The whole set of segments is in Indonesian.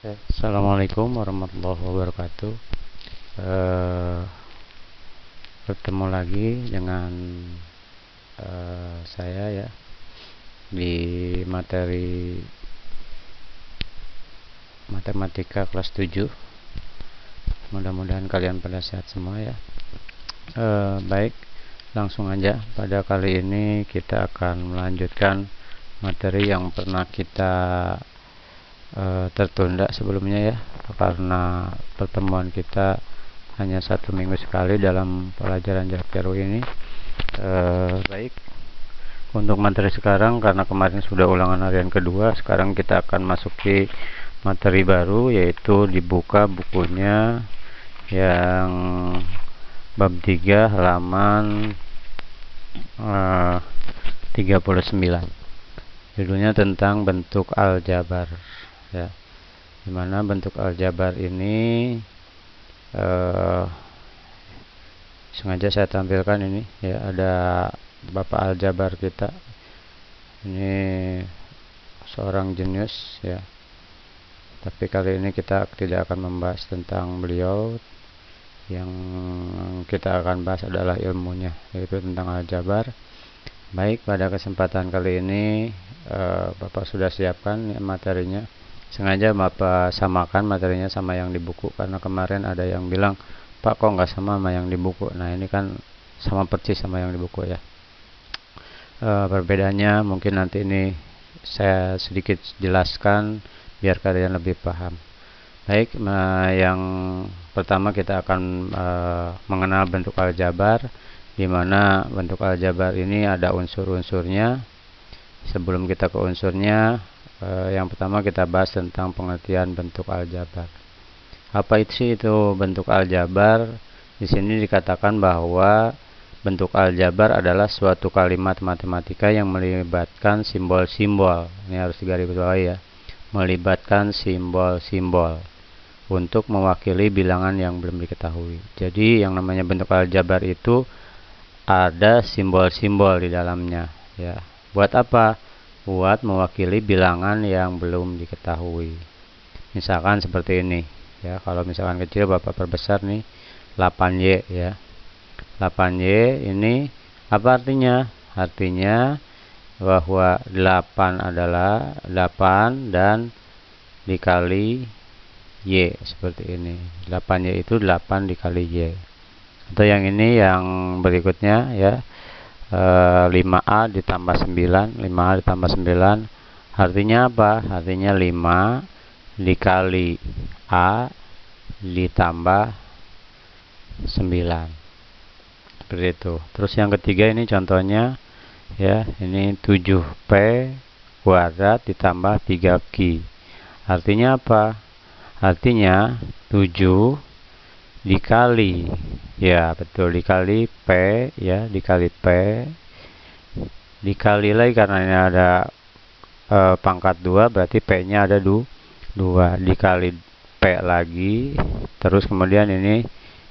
Assalamualaikum warahmatullahi wabarakatuh. Eh, Bertemu lagi dengan saya ya di materi matematika kelas 7. Mudah-mudahan kalian pada sehat semua ya. Baik, langsung aja. Pada kali ini kita akan melanjutkan materi yang pernah kita tertunda sebelumnya ya, karena pertemuan kita hanya 1 minggu sekali dalam pelajaran jarak jauh ini. Baik, untuk materi sekarang, karena kemarin sudah ulangan harian kedua, sekarang kita akan masuki materi baru, yaitu dibuka bukunya yang bab 3 halaman 39. Judulnya tentang bentuk aljabar ya, dimana bentuk aljabar ini sengaja saya tampilkan ini ya, ada bapak aljabar kita ini, seorang jenius ya, tapi kali ini kita tidak akan membahas tentang beliau. Yang kita akan bahas adalah ilmunya, yaitu tentang aljabar. Baik, pada kesempatan kali ini Bapak sudah siapkan materinya. Sengaja Bapak samakan materinya sama yang di buku, karena kemarin ada yang bilang, Pak, kok nggak sama yang di buku. Nah, ini kan sama persis sama yang di buku ya. Perbedaannya mungkin nanti ini saya sedikit jelaskan biar kalian lebih paham. Baik, yang pertama kita akan mengenal bentuk aljabar, di mana bentuk aljabar ini ada unsur-unsurnya. Sebelum kita ke unsurnya, yang pertama kita bahas tentang pengertian bentuk aljabar. Apa itu bentuk aljabar? Di sini dikatakan bahwa bentuk aljabar adalah suatu kalimat matematika yang melibatkan simbol-simbol. Ini harus digarisbawahi ya, melibatkan simbol-simbol untuk mewakili bilangan yang belum diketahui. Jadi yang namanya bentuk aljabar itu ada simbol-simbol di dalamnya ya. Buat apa? Buat mewakili bilangan yang belum diketahui. Misalkan seperti ini ya, kalau misalkan kecil Bapak perbesar nih, 8Y ya. 8Y ini apa artinya? Artinya bahwa 8 adalah 8 dan dikali Y, seperti ini. 8Y itu 8 dikali Y. Atau yang ini yang berikutnya ya, 5A ditambah 9. 5A ditambah 9 artinya apa? Artinya 5 dikali A ditambah 9, seperti itu. Terus yang ketiga ini contohnya ya, ini 7P kuadrat ditambah 3Q. Artinya apa? Artinya 7 dikali ya, betul, dikali P ya, dikali P dikali lagi, karena ini ada pangkat 2, berarti P nya ada 2 dikali P lagi, terus kemudian ini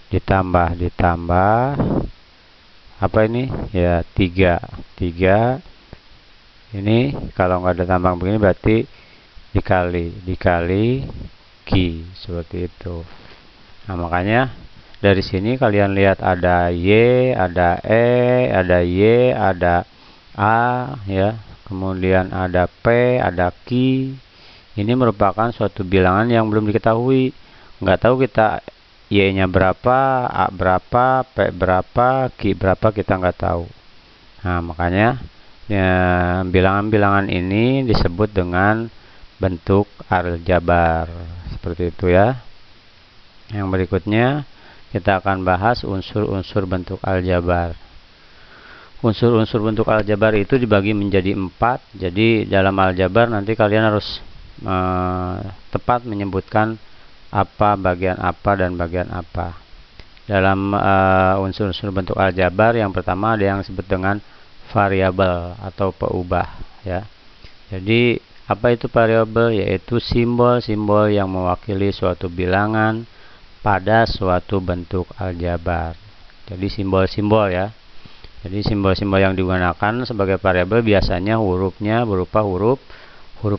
ditambah apa ini ya, 3 ini kalau nggak ada tambang begini berarti dikali Q, seperti itu. Nah, makanya dari sini kalian lihat ada Y, ada E, ada Y, ada A ya, kemudian ada P, ada Q. Ini merupakan suatu bilangan yang belum diketahui. Nggak tahu kita Y-nya berapa, A berapa, P berapa, Q berapa, kita nggak tahu. Nah, makanya ya, bilangan-bilangan ini disebut dengan bentuk aljabar, seperti itu ya. Yang berikutnya kita akan bahas unsur-unsur bentuk aljabar. Unsur-unsur bentuk aljabar itu dibagi menjadi 4. Jadi dalam aljabar nanti kalian harus tepat menyebutkan apa bagian apa dan bagian apa. Dalam unsur-unsur bentuk aljabar, yang pertama ada yang disebut dengan variabel atau peubah ya. Jadi apa itu variabel? Yaitu simbol-simbol yang mewakili suatu bilangan pada suatu bentuk aljabar. Jadi simbol-simbol ya. Jadi simbol-simbol yang digunakan sebagai variabel biasanya hurufnya berupa huruf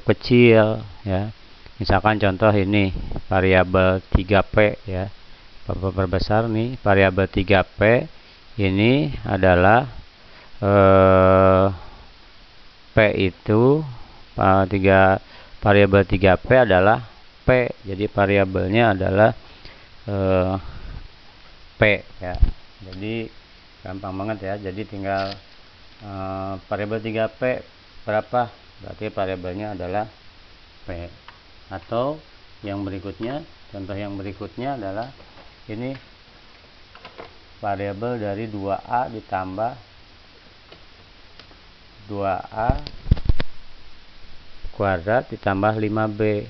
kecil ya. Misalkan contoh ini variabel 3P ya. Bapak perbesar nih variabel 3P ini adalah P itu variabel 3P adalah P. Jadi variabelnya adalah P ya. Jadi gampang banget ya. Jadi tinggal variabel 3P berapa? Berarti variabelnya adalah P. Atau yang berikutnya, contoh yang berikutnya adalah ini variabel dari 2A ditambah 2A kuadrat ditambah 5B.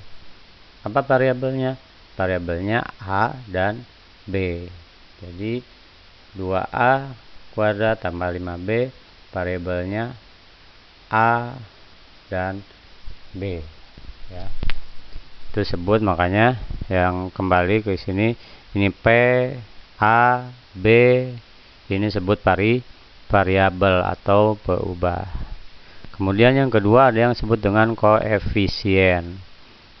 Apa variabelnya? Variabelnya A dan B. Jadi 2A kuadrat tambah 5B variabelnya A dan B ya. Itu sebut, makanya yang kembali ke sini ini P, A, B ini sebut variabel atau peubah. Kemudian yang kedua ada yang disebut dengan koefisien.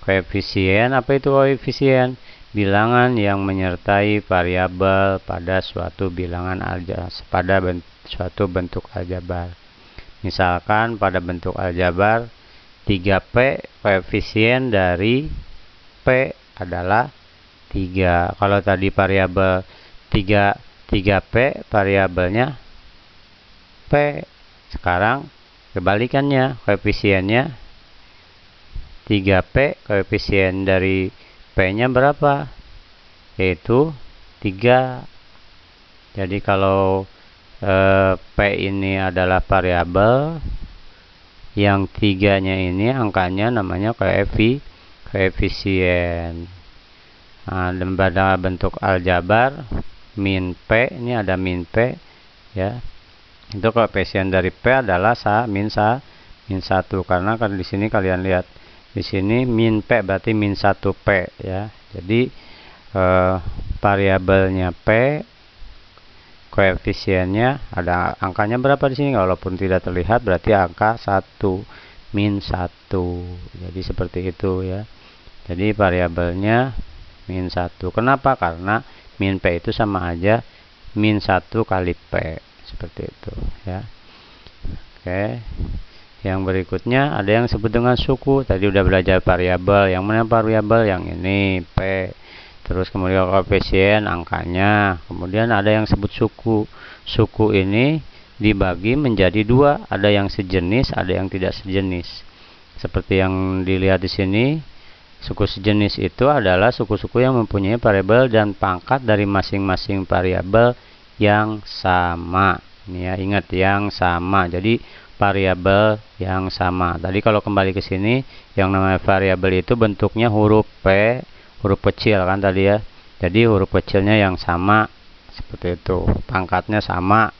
Koefisien, apa itu koefisien? Bilangan yang menyertai variabel pada suatu bilangan suatu bentuk aljabar. Misalkan pada bentuk aljabar 3P koefisien dari P adalah 3. Kalau tadi variabel 3P variabelnya P. Sekarang kebalikannya, koefisiennya 3P koefisien dari P-nya berapa? Yaitu 3. Jadi kalau P ini adalah variabel, yang 3-nya ini angkanya namanya koefisien. Nah, dan pada bentuk aljabar min P, ini ada min P ya. Itu koefisien dari P adalah min 1, karena kan di sini kalian lihat di sini min P berarti min 1P ya. Jadi variabelnya P, koefisiennya ada angkanya berapa di sini, walaupun tidak terlihat berarti angka 1, min 1. Jadi seperti itu ya. Jadi variabelnya min 1. Kenapa? Karena min P itu sama aja min 1 kali P. Seperti itu ya. Oke. Yang berikutnya ada yang disebut dengan suku. Tadi udah belajar variabel. Yang mana variabel? Yang ini P. Terus kemudian koefisien angkanya. Kemudian ada yang disebut suku. Suku ini dibagi menjadi 2. Ada yang sejenis, ada yang tidak sejenis. Seperti yang dilihat di sini, suku sejenis itu adalah suku-suku yang mempunyai variabel dan pangkat dari masing-masing variabel yang sama. Ini ya, ingat yang sama. Jadi variabel yang sama. Tadi kalau kembali ke sini, yang namanya variabel itu bentuknya huruf P, huruf kecil kan tadi ya. Jadi huruf kecilnya yang sama seperti itu. Pangkatnya sama,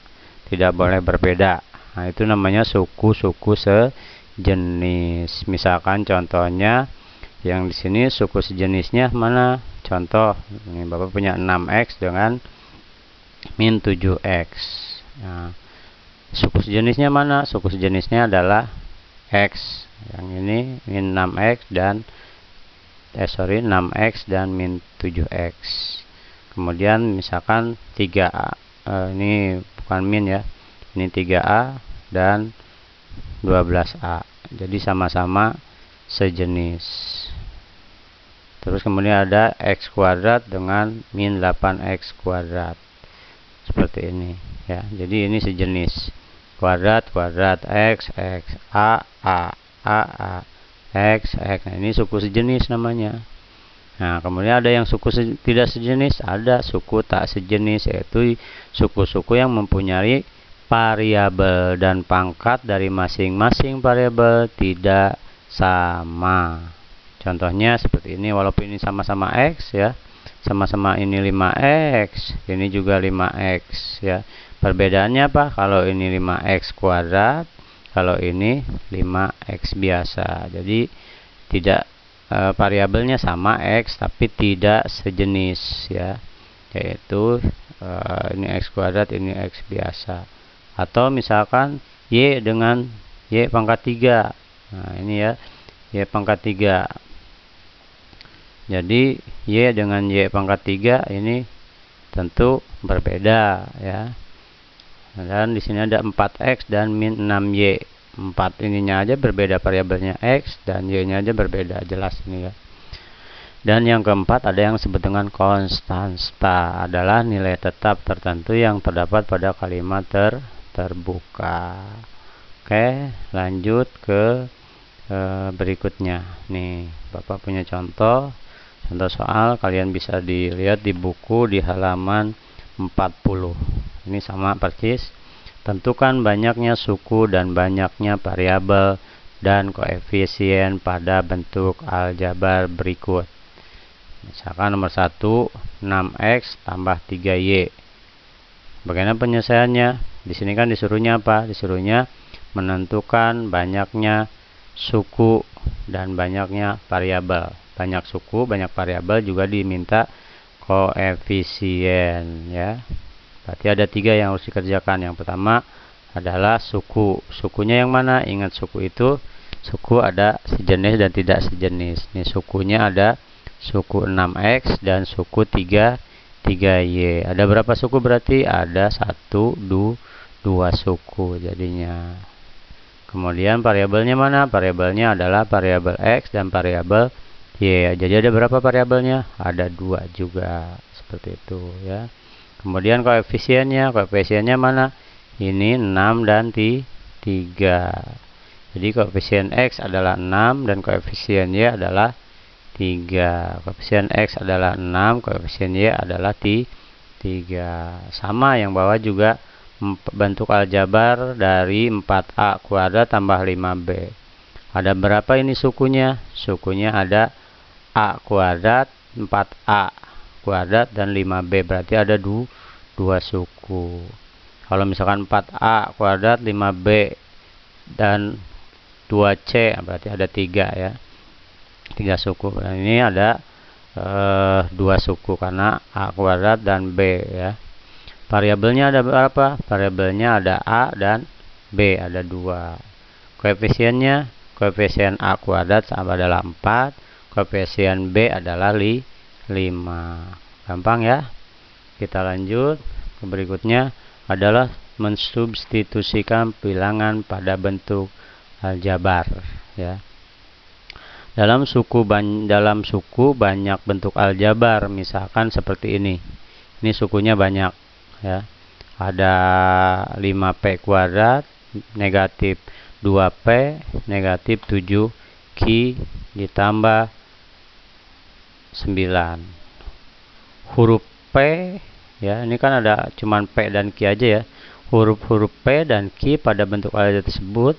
tidak boleh berbeda. Nah, itu namanya suku-suku sejenis. Misalkan contohnya yang di sini suku sejenisnya mana? Contoh, ini Bapak punya 6X dengan min 7X. Nah, suku sejenisnya mana? Suku sejenisnya adalah X. Yang ini min 6X dan 6X dan min 7X. Kemudian misalkan 3A. Ini bukan min ya. Ini 3A dan 12A. Jadi sama-sama sejenis. Terus kemudian ada X kuadrat dengan min 8X kuadrat. Seperti ini ya. Jadi ini sejenis. Kuadrat X A X. Nah, ini suku sejenis namanya. Nah, kemudian ada yang suku tidak sejenis, ada suku tak sejenis, yaitu suku-suku yang mempunyai variabel dan pangkat dari masing-masing variabel tidak sama. Contohnya seperti ini, walaupun ini sama-sama X ya. Sama-sama ini 5X, ini juga 5X ya. Perbedaannya apa? Kalau ini 5X kuadrat, kalau ini 5X biasa. Jadi tidak variabelnya sama X tapi tidak sejenis ya. Yaitu ini X kuadrat, ini X biasa. Atau misalkan Y dengan Y pangkat 3. Nah, ini ya, Y pangkat 3. Jadi Y dengan Y pangkat 3 ini tentu berbeda ya. Dan di sini ada 4X dan min 6Y. 4 ininya aja berbeda, variabelnya X dan Y-nya aja berbeda, jelas ini ya. Dan yang keempat ada yang disebut dengan konstanta, adalah nilai tetap tertentu yang terdapat pada kalimat terbuka. Oke, lanjut ke berikutnya. Nih, Bapak punya contoh soal, kalian bisa dilihat di buku di halaman 40. Ini sama persis. Tentukan banyaknya suku dan banyaknya variabel dan koefisien pada bentuk aljabar berikut. Misalkan nomor 1, 6X tambah 3Y. Bagaimana penyelesaiannya? Di sini kan disuruhnya apa? Disuruhnya menentukan banyaknya suku dan banyaknya variabel. Banyak suku, banyak variabel, juga diminta koefisien ya. Berarti ada 3 yang harus dikerjakan. Yang pertama adalah suku. Sukunya yang mana? Ingat, suku itu suku ada sejenis dan tidak sejenis. Nih, sukunya ada suku 6X dan suku 3Y. Ada berapa suku berarti? Ada 1, 2 suku jadinya. Kemudian variabelnya mana? Variabelnya adalah variabel X dan variabel Y. Jadi ada berapa variabelnya? Ada 2 juga. Seperti itu ya. Kemudian koefisiennya. Koefisiennya mana? Ini 6 dan 3. Jadi koefisien X adalah 6 dan koefisien Y adalah 3. Koefisien X adalah 6, koefisien Y adalah 3. Sama yang bawah juga bentuk aljabar dari 4A kuadrat tambah 5B. Ada berapa ini sukunya? Sukunya ada A kuadrat, 4A kuadrat, dan 5B. Berarti ada 2 suku. Kalau misalkan 4A kuadrat, 5B, dan 2C, berarti ada 3 ya. 3 suku. Dan ini ada 2 suku karena A kuadrat dan B ya. Variabelnya ada berapa? Variabelnya ada A dan B, ada 2. Koefisiennya, koefisien A kuadrat adalah 4, koefisien B adalah 5. Gampang ya. Kita lanjut ke berikutnya, adalah mensubstitusikan bilangan pada bentuk aljabar ya. Dalam suku banyak bentuk aljabar, misalkan seperti ini. Ini sukunya banyak ya. Ada 5P kuadrat negatif 2P negatif 7Q ditambah 9. Huruf P ya, ini kan ada cuman P dan Q aja ya. Huruf-huruf P dan Q pada bentuk aljabar tersebut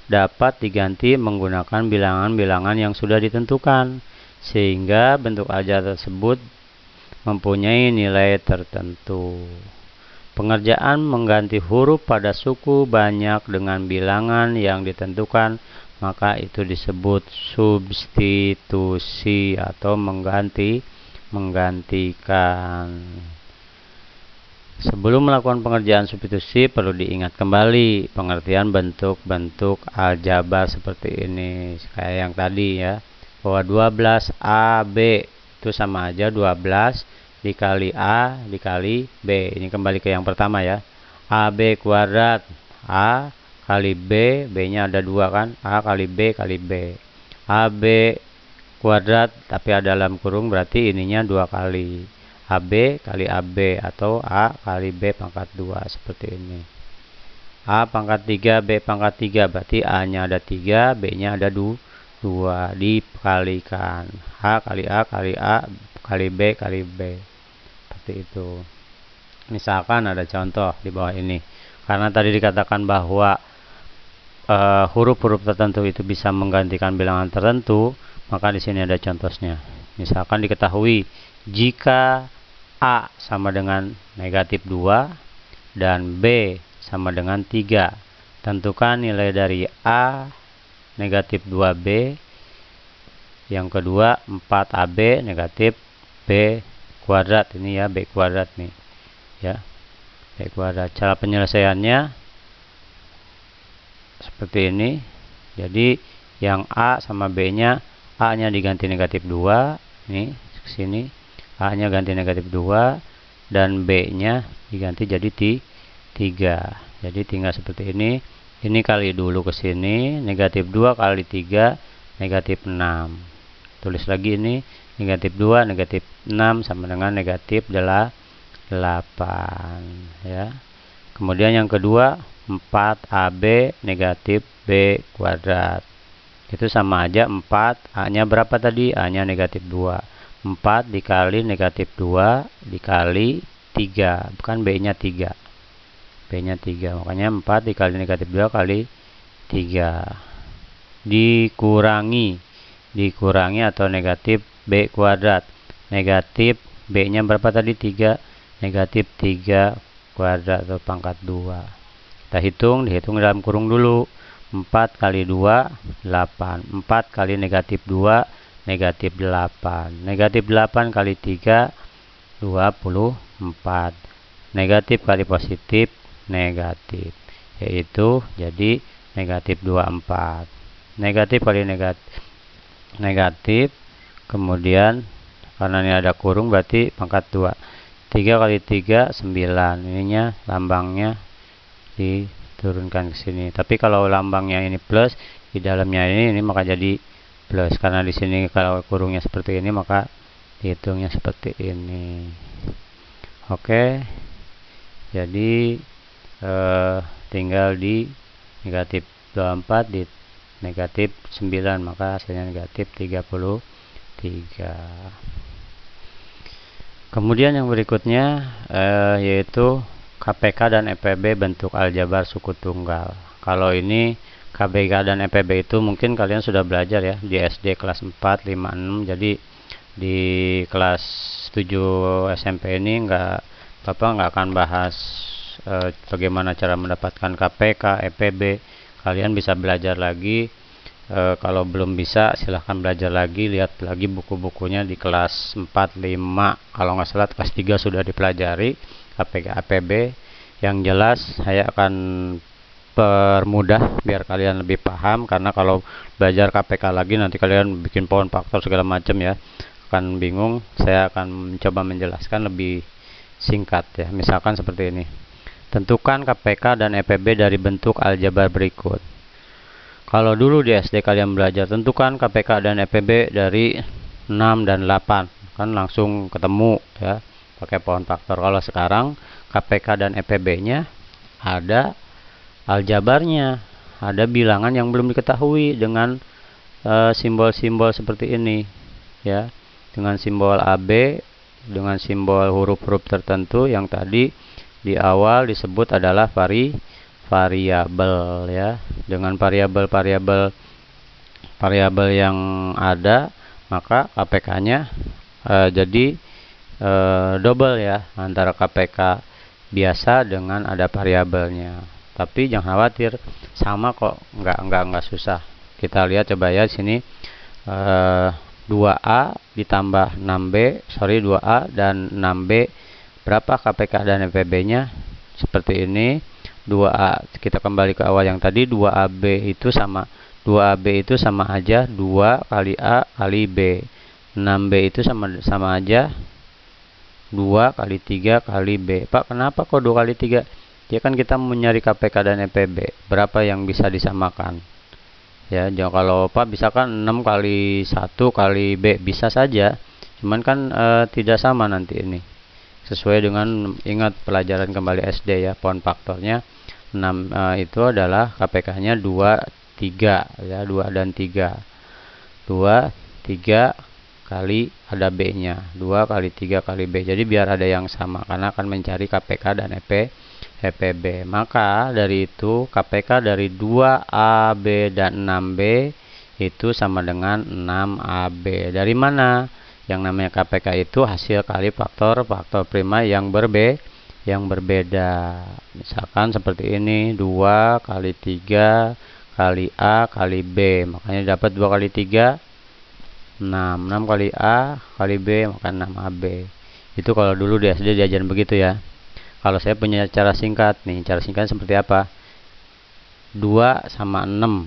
dapat diganti menggunakan bilangan-bilangan yang sudah ditentukan, sehingga bentuk aljabar tersebut mempunyai nilai tertentu. Pengerjaan mengganti huruf pada suku banyak dengan bilangan yang ditentukan, maka itu disebut substitusi atau menggantikan. Sebelum melakukan pengerjaan substitusi, perlu diingat kembali pengertian bentuk-bentuk aljabar seperti ini. Kayak yang tadi ya, bahwa 12AB itu sama aja 12 dikali A dikali B. Ini kembali ke yang pertama ya. AB kuadrat, A kali B, B-nya ada 2 kan, A kali B kali B. AB kuadrat tapi ada dalam kurung, berarti ininya 2 kali. AB kali AB atau A kali B pangkat 2, seperti ini. A pangkat 3, B pangkat 3, berarti A-nya ada 3, B-nya ada 2, dikalikan. A kali A kali A kali B kali B. Seperti itu. Misalkan ada contoh di bawah ini. Karena tadi dikatakan bahwa huruf-huruf tertentu itu bisa menggantikan bilangan tertentu, maka di sini ada contohnya. Misalkan diketahui jika A sama dengan negatif 2 dan B sama dengan 3, tentukan nilai dari A negatif 2B, yang kedua 4AB negatif B kuadrat. Ini ya, B kuadrat nih ya, B kuadrat. Cara penyelesaiannya seperti ini. Jadi yang A sama B nya, A nya diganti negatif 2, Ini ke sini A-nya ganti negatif 2 dan B-nya diganti jadi 3. Jadi tinggal seperti ini. Ini kali dulu ke sini, negatif 2 kali 3 negatif 6. Tulis lagi ini negatif 2 negatif 6 sama dengan negatif 8 ya. Kemudian yang kedua 4AB negatif B kuadrat. Itu sama aja 4, A-nya berapa tadi? A-nya negatif 2. 4 dikali negatif 2 dikali 3, bukan B-nya 3. B-nya 3, makanya 4 dikali negatif 2 kali 3. Dikurangi atau negatif B kuadrat. Negatif B-nya berapa tadi? 3. Negatif 3 kuadrat atau pangkat 2. Kita dihitung dalam kurung dulu. 4 kali 2, 8. 4 kali negatif 2, negatif 8. Negatif 8 kali 3, 24. Negatif kali positif, negatif. Yaitu jadi negatif 24. Negatif kali negatif. Kemudian karena ini ada kurung berarti pangkat 2. 3 kali 3, 9. Ininya lambangnya diturunkan ke sini. Tapi kalau lambangnya ini plus, di dalamnya ini maka jadi plus. Karena di sini kalau kurungnya seperti ini maka dihitungnya seperti ini. Oke. Jadi tinggal di negatif 24 di negatif 9, maka hasilnya negatif 33. Kemudian yang berikutnya yaitu KPK dan EPB bentuk aljabar suku tunggal. Kalau ini KPK dan EPB itu mungkin kalian sudah belajar ya di SD kelas 4, 5, 6. Jadi di kelas 7 SMP ini Bapak nggak akan bahas bagaimana cara mendapatkan KPK, EPB. Kalian bisa belajar lagi. Kalau belum bisa silahkan belajar lagi, lihat lagi buku-bukunya di kelas 4, 5. Kalau nggak salah kelas 3 sudah dipelajari KPK, EPB. Yang jelas saya akan permudah biar kalian lebih paham, karena kalau belajar KPK lagi nanti kalian bikin pohon faktor segala macam ya, akan bingung. Saya akan mencoba menjelaskan lebih singkat ya. Misalkan seperti ini. Tentukan KPK dan EPB dari bentuk aljabar berikut. Kalau dulu di SD kalian belajar tentukan KPK dan EPB dari 6 dan 8, kan langsung ketemu ya pakai pohon faktor. Kalau sekarang KPK dan EPB-nya ada aljabarnya, ada bilangan yang belum diketahui dengan simbol-simbol seperti ini ya, dengan simbol AB, dengan simbol huruf-huruf tertentu yang tadi di awal disebut adalah variabel ya. Dengan variabel yang ada, maka KPK-nya jadi double ya, antara KPK biasa dengan ada variabelnya. Tapi jangan khawatir, sama kok, enggak susah. Kita lihat coba ya di sini 2A ditambah 2A dan 6B. Berapa KPK dan EPB-nya? Seperti ini. 2A, kita kembali ke awal yang tadi, 2AB itu sama aja 2 kali A kali B. 6B itu sama aja 2 kali 3 kali B. Pak, kenapa kok 2 kali 3? Ya kan kita mau nyari KPK dan EPB. Berapa yang bisa disamakan? Ya, kalau Pak bisa kan 6 kali 1 kali B, bisa saja. Cuman kan tidak sama nanti ini. Sesuai dengan, ingat pelajaran kembali SD ya, pohon faktornya 6 itu adalah KPK-nya 2, 3 ya, 2 dan 3. 2, 3 kali ada B-nya. 2 kali 3 kali B. Jadi biar ada yang sama karena akan mencari KPK dan EPB. Maka dari itu KPK dari 2AB dan 6B itu sama dengan 6AB. Dari mana? Yang namanya KPK itu hasil kali faktor prima yang berbeda. Misalkan seperti ini, 2 kali 3 kali A kali B. Makanya dapat 2 kali 3, 6. 6 kali A kali B, maka 6AB. Itu kalau dulu di SD diajarin begitu ya. Kalau saya punya cara singkat nih. Cara singkat seperti apa? 2 sama 6.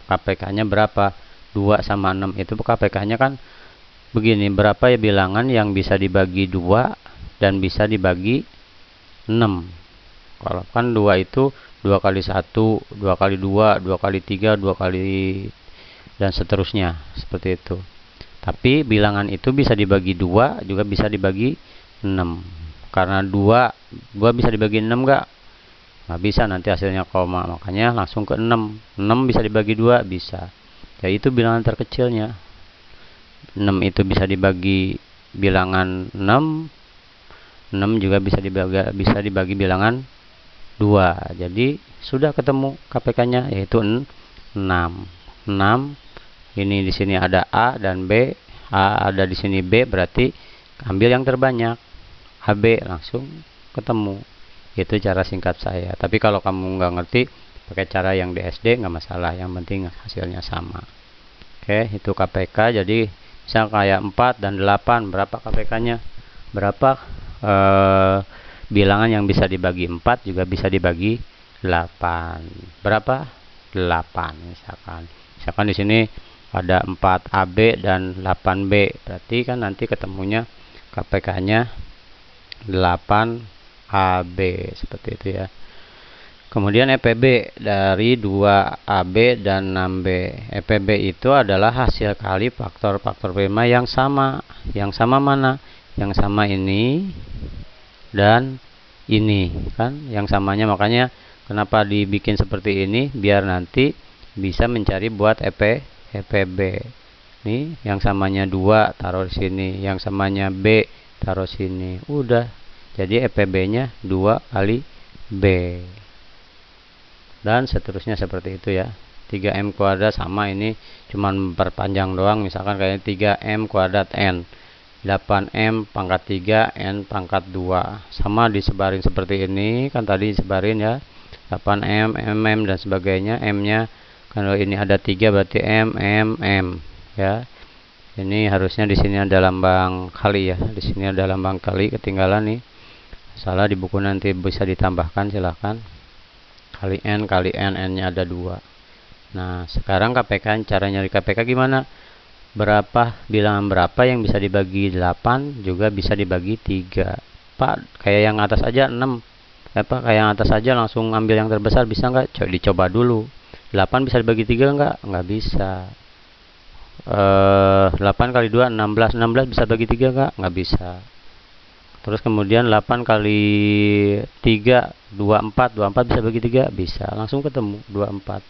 KPK-nya berapa? 2 sama 6. Itu KPK-nya kan begini, berapa ya bilangan yang bisa dibagi 2 dan bisa dibagi 6? Kalau kan 2 itu 2 kali 1, 2 kali 2, 2 kali 3, 2 kali dan seterusnya, seperti itu. Tapi bilangan itu bisa dibagi 2, juga bisa dibagi 6. Karena 2 bisa dibagi 6 enggak? Nggak bisa, nanti hasilnya koma. Makanya langsung ke 6. 6 bisa dibagi 2, bisa. Ya itu bilangan terkecilnya. 6 itu bisa dibagi bilangan 6. 6 juga bisa dibagi bilangan 2. Jadi sudah ketemu KPK-nya, yaitu 6. 6 ini di sini ada A dan B. A ada di sini B, berarti ambil yang terbanyak. AB langsung ketemu. Itu cara singkat saya. Tapi kalau kamu nggak ngerti pakai cara yang di SD nggak masalah, yang penting hasilnya sama. Oke, itu KPK. Jadi misal kayak 4 dan 8, berapa KPK-nya? Berapa bilangan yang bisa dibagi 4 juga bisa dibagi 8. Berapa? 8 misalkan. Misalkan di sini ada 4AB dan 8B. Berarti kan nanti ketemunya KPK-nya 8AB, seperti itu ya. Kemudian EPB dari 2AB dan 6B. EPB itu adalah hasil kali faktor-faktor prima yang sama. Yang sama mana? Yang sama ini dan ini, kan yang samanya. Makanya kenapa dibikin seperti ini, biar nanti bisa mencari buat EPB. Nih, yang samanya 2 taruh di sini, yang samanya B taruh sini. Udah. Jadi EPB-nya 2 kali B. Dan seterusnya seperti itu ya. 3M kuadrat sama, ini cuman perpanjang doang. Misalkan kayak 3M kuadrat N. 8M pangkat 3 N pangkat 2. Sama disebarin seperti ini. Kan tadi disebarin ya. 8M, MM dan sebagainya. M-nya kalau ini ada 3 berarti M, M, M ya. Ini harusnya di sini ada lambang kali ya. Di sini ada lambang kali, ketinggalan nih. Salah di buku, nanti bisa ditambahkan, silahkan. Kali N, N-nya ada 2. Nah, sekarang KPK, cara nyari KPK gimana? Berapa bilangan berapa yang bisa dibagi 8 juga bisa dibagi 3. Pak, kayak yang atas aja 6. Kayak yang atas aja langsung ambil yang terbesar, bisa nggak? Dicoba dulu. 8 bisa dibagi 3 nggak? Nggak bisa. 8 kali 2 16. 16 bisa bagi 3 nggak? Nggak bisa. Terus kemudian 8 kali 3 24. 24 bisa bagi 3? Bisa. Langsung ketemu 24.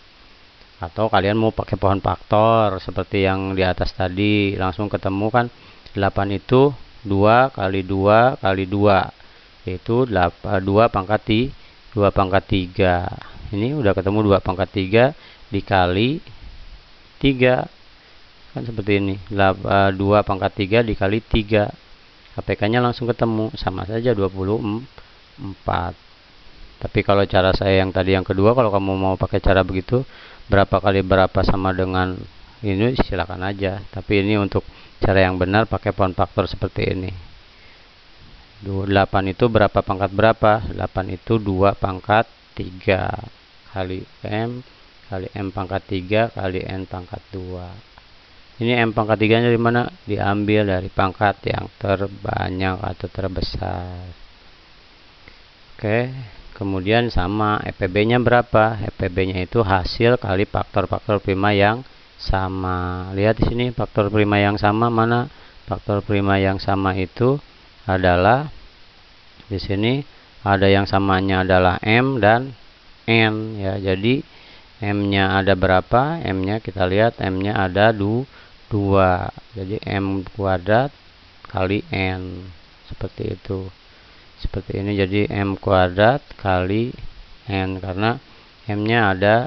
Atau kalian mau pakai pohon faktor seperti yang di atas tadi, langsung ketemu kan. 8 itu 2 kali 2 kali 2, yaitu 2 pangkat 3. Ini udah ketemu 2 pangkat 3 dikali 3. Kan seperti ini. 2 pangkat 3 dikali 3. KPK-nya langsung ketemu, sama saja 24. Tapi kalau cara saya yang tadi yang kedua, kalau kamu mau pakai cara begitu, berapa kali berapa sama dengan ini, silakan aja. Tapi ini untuk cara yang benar pakai pohon faktor seperti ini. 8 itu berapa pangkat berapa? 8 itu 2 pangkat 3 kali M pangkat 3 kali N pangkat 2. Ini M pangkat 3 nya dari mana? Diambil dari pangkat yang terbanyak atau terbesar. Oke, kemudian sama EPB-nya berapa? EPB-nya itu hasil kali faktor-faktor prima yang sama. Lihat di sini faktor prima yang sama mana? Faktor prima yang sama itu adalah di sini ada yang samanya adalah M dan N ya. Jadi M-nya ada berapa? M-nya kita lihat, M-nya ada 2. Jadi M kuadrat kali N, seperti itu. Seperti ini, jadi M kuadrat kali N, karena M-nya ada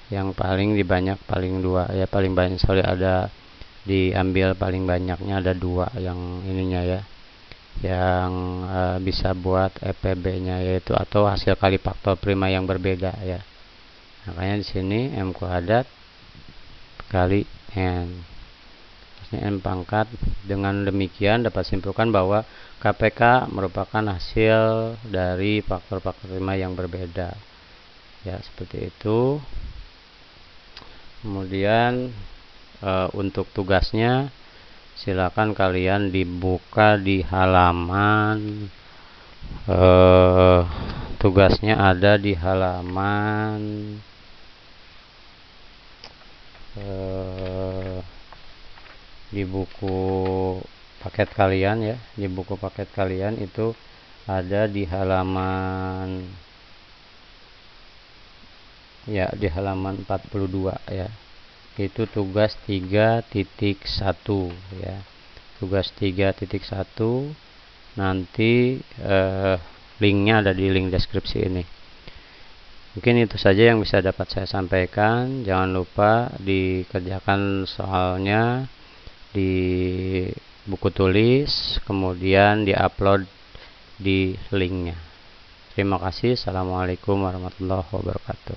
yang paling dibanyak, paling 2 ya, paling banyak sekali ada, diambil paling banyaknya ada 2 yang ininya ya, yang bisa buat EPB-nya, yaitu atau hasil kali faktor prima yang berbeda ya. Makanya di sini M kuadrat kali N. N pangkat. Dengan demikian dapat simpulkan bahwa KPK merupakan hasil dari faktor-faktor prima yang berbeda. Ya, seperti itu. Kemudian untuk tugasnya silakan kalian dibuka di halaman tugasnya ada di halaman di buku paket kalian ya, di buku paket kalian itu ada di halaman ya, di halaman 42 ya. Itu tugas 3.1 ya. Tugas 3.1 nanti linknya ada di link deskripsi ini. Mungkin itu saja yang bisa dapat saya sampaikan. Jangan lupa dikerjakan soalnya di buku tulis, kemudian diupload di linknya. Terima kasih. Assalamualaikum warahmatullahi wabarakatuh.